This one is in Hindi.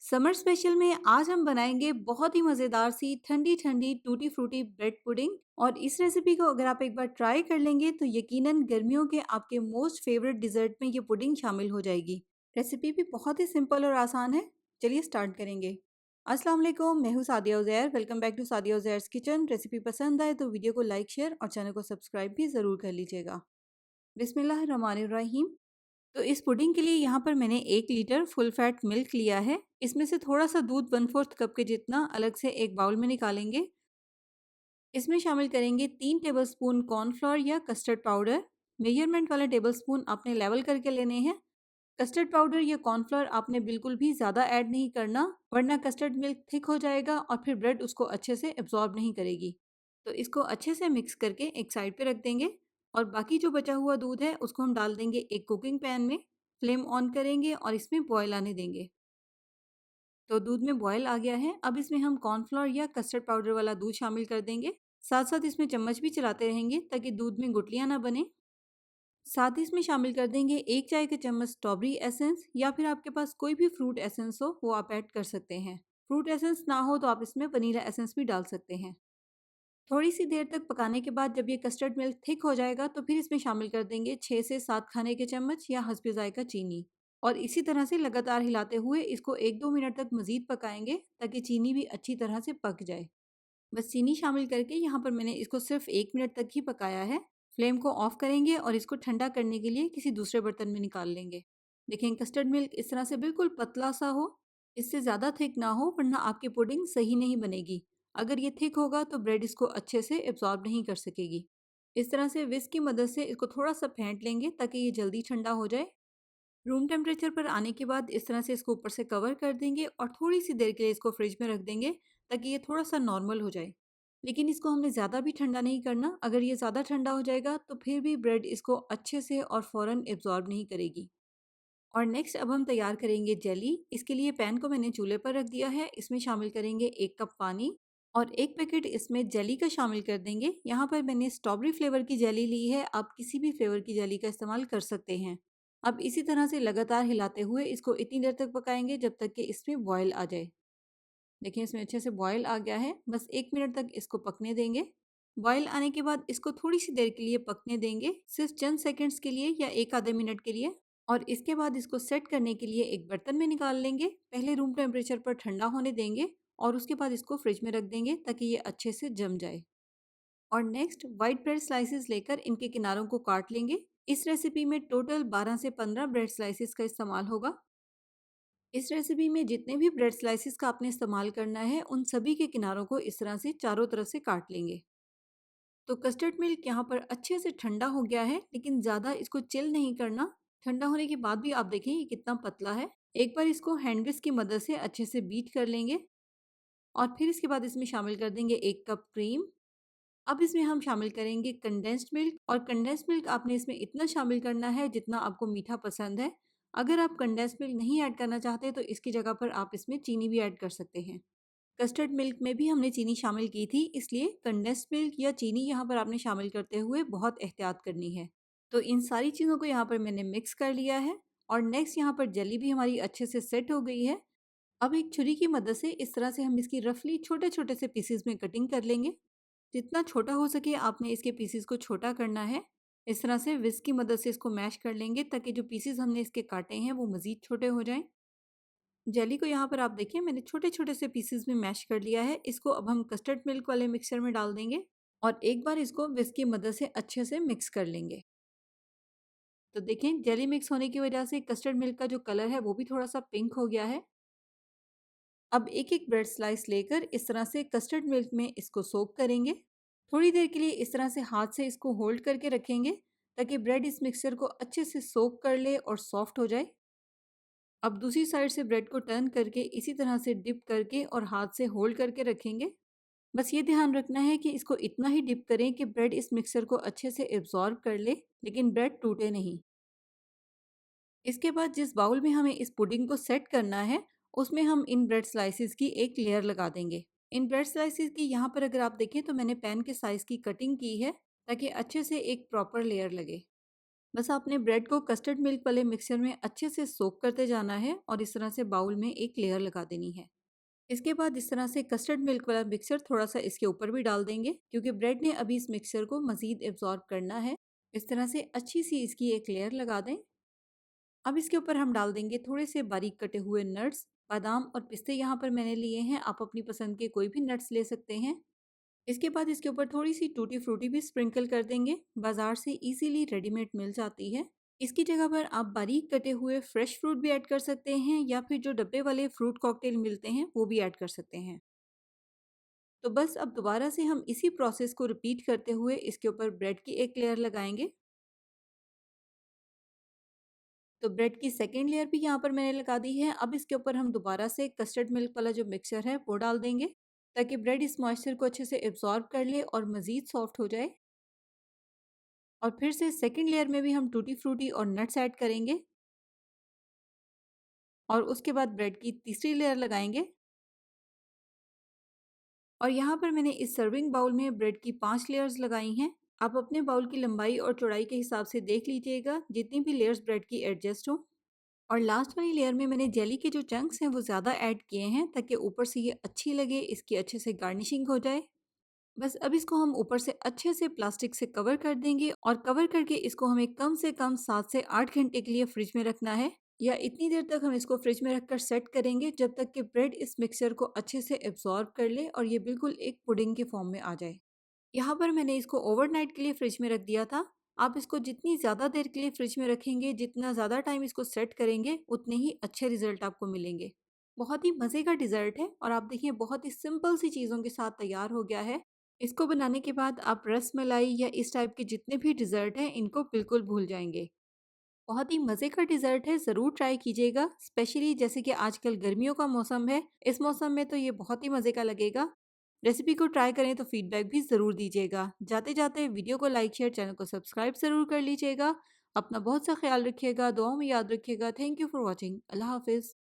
समर स्पेशल में आज हम बनाएंगे बहुत ही मज़ेदार सी ठंडी ठंडी टूटी फ्रूटी ब्रेड पुडिंग। और इस रेसिपी को अगर आप एक बार ट्राई कर लेंगे तो यकीनन गर्मियों के आपके मोस्ट फेवरेट डिज़र्ट में ये पुडिंग शामिल हो जाएगी। रेसिपी भी बहुत ही सिंपल और आसान है। चलिए स्टार्ट करेंगे। अस्सलाम वालेकुम, मैं हूँ Sadia Uzair. Welcome back to Sadia Uzair's kitchen. Recipe पसंद आए तो वीडियो को लाइक शेयर और चैनल को सब्सक्राइब भी ज़रूर कर लीजिएगा। बिस्मिल्लाहिर्रहमानिर्रहीम। तो इस पुडिंग के लिए यहाँ पर मैंने 1 लीटर फुल फैट मिल्क लिया है। इसमें से थोड़ा-सा दूध 1/4 कप के जितना अलग से एक बाउल में निकालेंगे। इसमें शामिल करेंगे 3 टेबलस्पून कॉर्नफ्लोर या कस्टर्ड पाउडर। मेजरमेंट वाले टेबलस्पून आपने लेवल करके लेने हैं। कस्टर्ड पाउडर या कॉर्नफ्लोर आपने बिल्कुल भी ज़्यादा ऐड नहीं करना, वरना कस्टर्ड मिल्क थिक हो जाएगा और फिर ब्रेड उसको अच्छे से एब्ज़ॉर्ब नहीं करेगी। तो इसको अच्छे से मिक्स करके एक साइड पे रख देंगे और बाकी जो बचा हुआ दूध है उसको हम डाल देंगे एक कुकिंग पैन में। फ्लेम ऑन करेंगे और इसमें बॉयल आने देंगे। तो दूध में बॉयल आ गया है। अब इसमें हम कॉर्नफ्लोर या कस्टर्ड पाउडर वाला दूध शामिल कर देंगे। साथ-साथ इसमें चम्मच भी चलाते रहेंगे ताकि दूध में गुठलियाँ ना बने। साथ ही इसमें शामिल कर देंगे 1 चाय का चम्मच स्ट्रॉबेरी एसेंस, या फिर आपके पास कोई भी फ्रूट एसेंस हो वो आप ऐड कर सकते हैं। फ्रूट एसेंस ना हो तो आप इसमें वनीला एसेंस भी डाल सकते हैं। थोड़ी सी देर तक पकाने के बाद जब ये कस्टर्ड मिल्क थिक हो जाएगा तो फिर इसमें शामिल कर देंगे 6 से 7 खाने के चम्मच या हस्बे जायका चीनी। और इसी तरह से लगातार हिलाते हुए इसको 1-2 मिनट तक मज़ीद पकाएंगे ताकि चीनी भी अच्छी तरह से पक जाए। बस चीनी शामिल करके यहाँ पर मैंने इसको सिर्फ 1 मिनट तक ही पकाया है। फ्लेम को ऑफ करेंगे और इसको ठंडा करने के लिए किसी दूसरे बर्तन में निकाल लेंगे। देखें कस्टर्ड मिल्क इस तरह से बिल्कुल पतला सा हो, इससे ज़्यादा थिक ना हो वरना आपकी पुडिंग सही नहीं बनेगी। अगर ये थिक होगा तो ब्रेड इसको अच्छे से एब्जॉर्ब नहीं कर सकेगी। इस तरह से विस्क की मदद से इसको थोड़ा सा फेंट लेंगे ताकि ये जल्दी ठंडा हो जाए। रूम टेम्परेचर पर आने के बाद इस तरह से इसको ऊपर से कवर कर देंगे और थोड़ी सी देर के लिए इसको फ्रिज में रख देंगे ताकि ये थोड़ा सा नॉर्मल हो जाए। लेकिन इसको हमने ज़्यादा भी ठंडा नहीं करना, अगर ये ज़्यादा ठंडा हो जाएगा तो फिर भी ब्रेड इसको अच्छे से और फ़ौरन एब्जॉर्ब नहीं करेगी। और नेक्स्ट अब हम तैयार करेंगे जेली। इसके लिए पैन को मैंने चूल्हे पर रख दिया है। इसमें शामिल करेंगे 1 कप पानी और 1 पैकेट इसमें जेली का शामिल कर देंगे। यहाँ पर मैंने स्ट्रॉबेरी फ्लेवर की जेली ली है, आप किसी भी फ्लेवर की जेली का इस्तेमाल कर सकते हैं। अब इसी तरह से लगातार हिलाते हुए इसको इतनी देर तक पकाएंगे जब तक कि इसमें बॉयल आ जाए। देखिए इसमें अच्छे से बॉयल आ गया है। बस 1 मिनट तक इसको पकने देंगे। बॉयल आने के बाद इसको थोड़ी सी देर के लिए पकने देंगे, सिर्फ चंद सेकंड्स के लिए या 1 आधे मिनट के लिए। और इसके बाद इसको सेट करने के लिए एक बर्तन में निकाल लेंगे। पहले रूम टेम्परेचर पर ठंडा होने देंगे और उसके बाद इसको फ्रिज में रख देंगे ताकि ये अच्छे से जम जाए। और नेक्स्ट वाइट ब्रेड स्लाइसेस लेकर इनके किनारों को काट लेंगे। इस रेसिपी में टोटल 12 से 15 ब्रेड स्लाइसेस का इस्तेमाल होगा। इस रेसिपी में जितने भी ब्रेड स्लाइसेस का आपने इस्तेमाल करना है उन सभी के किनारों को इस तरह से चारों तरफ से काट लेंगे। तो कस्टर्ड मिल्क यहाँ पर अच्छे से ठंडा हो गया है, लेकिन ज़्यादा इसको चिल नहीं करना। ठंडा होने के बाद भी आप देखें ये कितना पतला है। एक बार इसको हैंड विस्क की मदद से अच्छे से बीट कर लेंगे और फिर इसके बाद इसमें शामिल कर देंगे 1 कप क्रीम। अब इसमें हम शामिल करेंगे कंडेंस्ड मिल्क, और कंडेंस्ड मिल्क आपने इसमें इतना शामिल करना है जितना आपको मीठा पसंद है। अगर आप कंडेंस्ड मिल्क नहीं ऐड करना चाहते तो इसकी जगह पर आप इसमें चीनी भी ऐड कर सकते हैं। कस्टर्ड मिल्क में भी हमने चीनी शामिल की थी, इसलिए कंडेंस्ड मिल्क या चीनी यहाँ पर आपने शामिल करते हुए बहुत एहतियात करनी है। तो इन सारी चीज़ों को यहाँ पर मैंने मिक्स कर लिया है। और नेक्स्ट यहाँ पर जेली भी हमारी अच्छे से सेट हो गई है। अब एक छुरी की मदद से इस तरह से हम इसकी रफली छोटे छोटे से पीसेस में कटिंग कर लेंगे। जितना छोटा हो सके आपने इसके पीसेस को छोटा करना है। इस तरह से विस्क की मदद से इसको मैश कर लेंगे ताकि जो पीसेस हमने इसके काटे हैं वो मज़ीद छोटे हो जाएं। जेली को यहाँ पर आप देखिए मैंने छोटे छोटे से पीसेस में मैश कर लिया है। इसको अब हम कस्टर्ड मिल्क वाले मिक्सचर में डाल देंगे और एक बार इसको विस्क की मदद से अच्छे से मिक्स कर लेंगे। तो देखें जेली मिक्स होने की वजह से कस्टर्ड मिल्क का जो कलर है वो भी थोड़ा सा पिंक हो गया है। अब एक एक ब्रेड स्लाइस लेकर इस तरह से कस्टर्ड मिल्क में इसको सोक करेंगे। थोड़ी देर के लिए इस तरह से हाथ से इसको होल्ड करके रखेंगे ताकि ब्रेड इस मिक्सचर को अच्छे से सोक कर ले और सॉफ्ट हो जाए। अब दूसरी साइड से ब्रेड को टर्न करके इसी तरह से डिप करके और हाथ से होल्ड करके रखेंगे। बस ये ध्यान रखना है कि इसको इतना ही डिप करें कि ब्रेड इस मिक्सचर को अच्छे से एब्जॉर्ब कर ले, लेकिन ब्रेड टूटे नहीं। इसके बाद जिस बाउल में हमें इस पुडिंग को सेट करना है उसमें हम इन ब्रेड स्लाइसेस की एक लेयर लगा देंगे। इन ब्रेड स्लाइसेस की यहाँ पर अगर आप देखें तो मैंने पैन के साइज़ की कटिंग की है ताकि अच्छे से एक प्रॉपर लेयर लगे। बस आपने ब्रेड को कस्टर्ड मिल्क वाले मिक्सचर में अच्छे से सोक करते जाना है और इस तरह से बाउल में एक लेयर लगा देनी है। इसके बाद इस तरह से कस्टर्ड मिल्क वाला मिक्सचर थोड़ा सा इसके ऊपर भी डाल देंगे, क्योंकि ब्रेड ने अभी इस मिक्सचर को मजीद एब्जॉर्ब करना है। इस तरह से अच्छी सी इसकी एक लेयर लगा दें। अब इसके ऊपर हम डाल देंगे थोड़े से बारीक कटे हुए नट्स, बादाम और पिस्ते यहाँ पर मैंने लिए हैं, आप अपनी पसंद के कोई भी नट्स ले सकते हैं। इसके बाद इसके ऊपर थोड़ी सी टूटी फ्रूटी भी स्प्रिंकल कर देंगे, बाजार से इजीली रेडीमेड मिल जाती है। इसकी जगह पर आप बारीक कटे हुए फ्रेश फ्रूट भी ऐड कर सकते हैं, या फिर जो डब्बे वाले फ्रूट कॉकटेल मिलते हैं वो भी ऐड कर सकते हैं। तो बस अब दोबारा से हम इसी प्रोसेस को रिपीट करते हुए इसके ऊपर ब्रेड की एक लेयर लगाएंगे। तो ब्रेड की सेकेंड लेयर भी यहाँ पर मैंने लगा दी है। अब इसके ऊपर हम दोबारा से कस्टर्ड मिल्क वाला जो मिक्सचर है वो डाल देंगे, ताकि ब्रेड इस मॉइस्चर को अच्छे से एब्जॉर्ब कर ले और मज़ीद सॉफ्ट हो जाए। और फिर से सेकेंड लेयर में भी हम टूटी फ्रूटी और नट्स ऐड करेंगे, और उसके बाद ब्रेड की तीसरी लेयर लगाएंगे। और यहाँ पर मैंने इस सर्विंग बाउल में ब्रेड की 5 लेयर्स लगाई हैं। आप अपने बाउल की लंबाई और चौड़ाई के हिसाब से देख लीजिएगा, जितनी भी लेयर्स ब्रेड की एडजस्ट हो। और लास्ट वाली लेयर में मैंने जेली के जो चंक्स हैं वो ज़्यादा ऐड किए हैं, ताकि ऊपर से ये अच्छी लगे, इसकी अच्छे से गार्निशिंग हो जाए। बस अब इसको हम ऊपर से अच्छे से प्लास्टिक से कवर कर देंगे, और कवर करके इसको हमें कम से कम 7 से 8 घंटे के लिए फ्रिज में रखना है। या इतनी देर तक हम इसको फ्रिज में रखकर सेट करेंगे, जब तक कि ब्रेड इस मिक्सचर को अच्छे से एब्जॉर्ब कर ले और ये बिल्कुल एक पुडिंग के फॉर्म में आ जाए। यहाँ पर मैंने इसको ओवरनाइट के लिए फ्रिज में रख दिया था। आप इसको जितनी ज़्यादा देर के लिए फ्रिज में रखेंगे, जितना ज़्यादा टाइम इसको सेट करेंगे, उतने ही अच्छे रिजल्ट आपको मिलेंगे। बहुत ही मज़े का डिज़र्ट है, और आप देखिए बहुत ही सिंपल सी चीज़ों के साथ तैयार हो गया है। इसको बनाने के बाद आप रस मलाई या इस टाइप के जितने भी डिज़र्ट हैं, इनको बिल्कुल भूल जाएंगे। बहुत ही मज़े का डिज़र्ट है, ज़रूर ट्राई कीजिएगा। स्पेशली जैसे कि आजकल गर्मियों का मौसम है, इस मौसम में तो ये बहुत ही मज़े का लगेगा। रेसिपी को ट्राई करें तो फीडबैक भी ज़रूर दीजिएगा। जाते-जाते वीडियो को लाइक, शेयर, चैनल को सब्सक्राइब ज़रूर कर लीजिएगा। अपना बहुत सा ख्याल रखिएगा, दुआओं में याद रखिएगा। Thank you for watching. Allah हाफ़िज़।